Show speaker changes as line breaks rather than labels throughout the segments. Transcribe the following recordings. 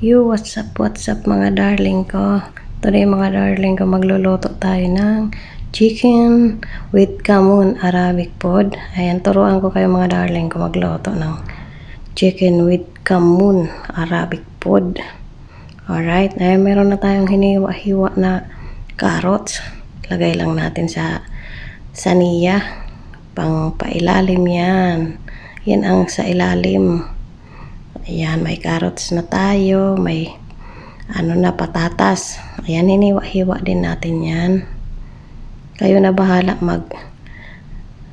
What's up mga darling ko? Today mga darling ko, magluluto tayo ng chicken with kamun Arabic pod. Ayan, turuan ko kayo mga darling ko magluto ng chicken with kamun Arabic pod. Alright, ayan, meron na tayong hiniwa-hiwa na carrots. Lagay lang natin sa saniya. Pang pailalim yan. Yan ang sa ilalim. Ayan, may carrots na tayo, may patatas. Ayan, hiniwa-hiwa din natin yan. Kayo na bahala mag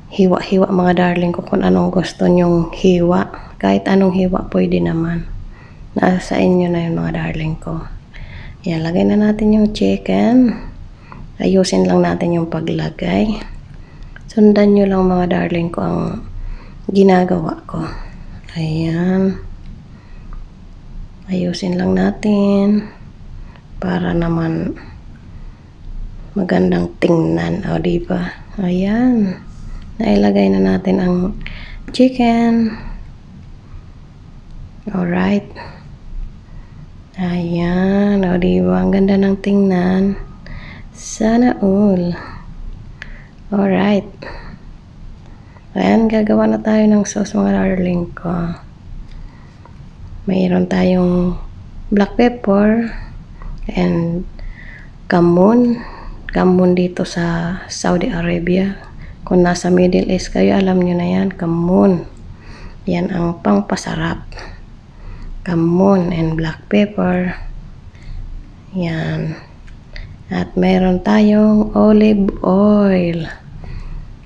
hiwa-hiwa mga darling ko kung anong gusto nyong hiwa. Kahit anong hiwa pwede naman. Nasa inyo na yun mga darling ko. Ayan, lagay na natin yung chicken. Ayusin lang natin yung paglagay. Sundan nyo lang mga darling ko ang ginagawa ko. Ayan. Ayusin lang natin para naman magandang tingnan. O, diba? Ayan. Nailagay na natin ang chicken. Alright. Ayan. O, diba? Ang ganda ng tingnan. Sana all. Alright. Ayan. Gagawa na tayo ng sauce mga darling ko. Mayroon tayong black pepper and kamun. Kamun dito sa Saudi Arabia. Kung nasa Middle East kayo, alam nyo na yan. Kamun. Yan ang pangpasarap. Kamun and black pepper. Yan. At mayroon tayong olive oil.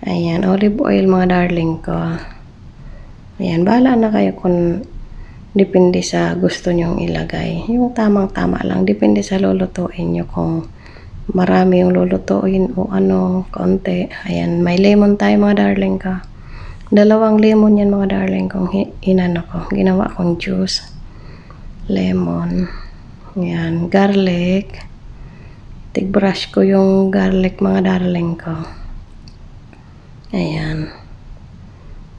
Ayan, olive oil mga darling ko. Ayan, bahala na kayo kung depende sa gusto nyong ilagay. Yung tamang-tama lang. Depende sa lulutuin nyo kung marami yung lulutuin o konti. Ayan. May lemon tayo mga darling ko. 2 lemon yan mga darling kong ginawa kong juice. Lemon. Ayan. Garlic. Tig-brush ko yung garlic mga darling ko. Ayan.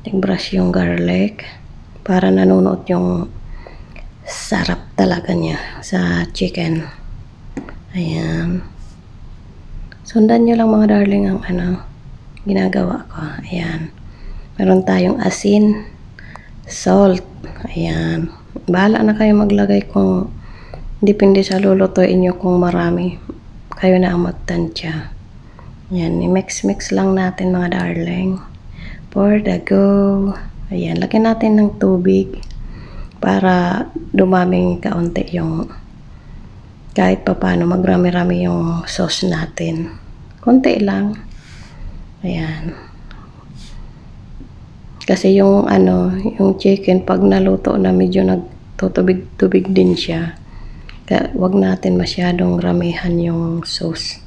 Tig-brush yung garlic. Para nanunuot yung sarap talaga niya sa chicken. Ayan. Sundan nyo lang mga darling ang ginagawa ko. Ayan. Meron tayong asin, salt. Ayan. Bahala na kayo maglagay kung depende sa lulutuin nyo kung marami. Kayo na ang magtansya. Ayan. I-mix-mix lang natin mga darling. For the go. Ayan, lagyan natin ng tubig para dumaming kaunti yung kahit papaano magrami-rami yung sauce natin. Konti lang. Ayan. Kasi yung yung chicken pag naluto na medyo nagtutubig-tubig din siya. Kaya wag natin masyadong ramihan yung sauce.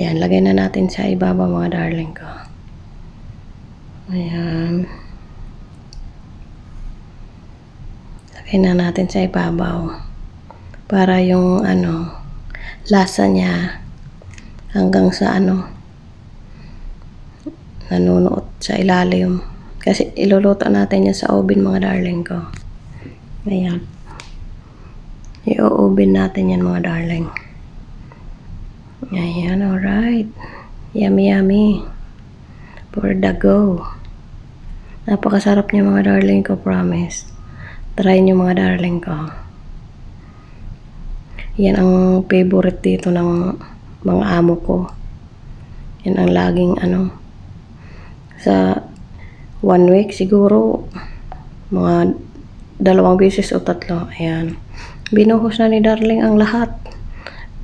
Ayan, lagay na natin sa ibaba mga darling ko. Ayan. Lagay na natin sa ibabaw para yung lasa niya hanggang sa nanunuot sa ilalim kasi iluluto natin yan sa oven mga darling ko. Ayan, i-oven natin yan mga darling. Ayan, alright, yummy yummy for the go. Napakasarap niya mga darling ko, promise. Try nyo mga darling ko. Yan ang favorite dito ng mga amo ko. Yan ang laging sa 1 week siguro mga 2 beses o 3. Ayan. Binuhos na ni darling ang lahat.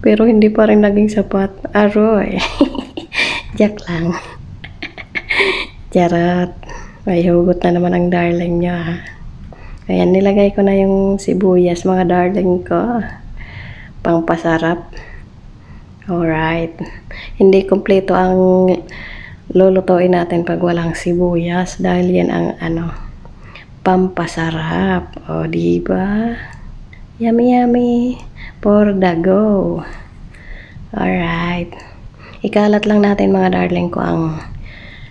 Pero hindi pa rin naging sapat. Aroy. Jack lang. Charot. May hugot na naman ang darling nyo ha. Ayan, nilagay ko na yung sibuyas mga darling ko. Pangpasarap. Alright. Hindi kompleto ang lulutuin natin pag walang sibuyas. Dahil yan ang pampasarap. O, diba? Yummy yummy. For the go. Alright. Ikalat lang natin mga darling ko ang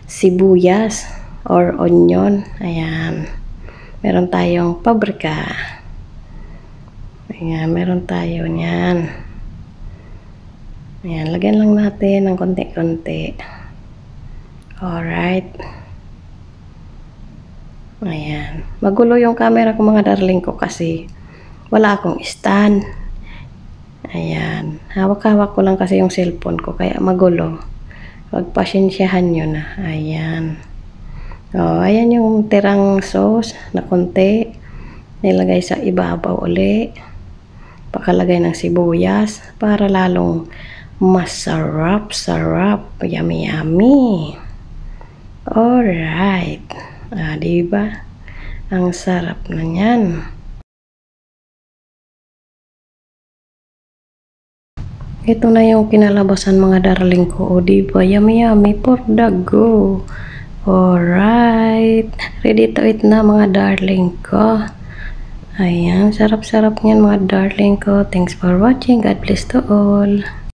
sibuyas or onion. Ayan. Meron tayong paprika. Ayan, meron tayo niyan. Ayan, lagyan lang natin ng konti-konti. Alright. Ayan. Magulo yung camera ko mga darling ko kasi wala akong stand. Ayan. Hawak-hawak ko lang kasi yung cellphone ko kaya magulo. Pagpasensyahan nyo na. Ayan. O, ayan yung tirang sauce na konti. Nilagay sa ibabaw uli. Pakalagay ng sibuyas para lalong masarap, yummy, yummy. Alright. Diba? Ang sarap na yan. Ito na yung kinalabasan mga darling ko. O, diba? Yummy, yummy for the go. Alright. Ready to eat na mga darling ko. Ayan. Sarap-sarap niyan mga darling ko. Thanks for watching. God bless to all.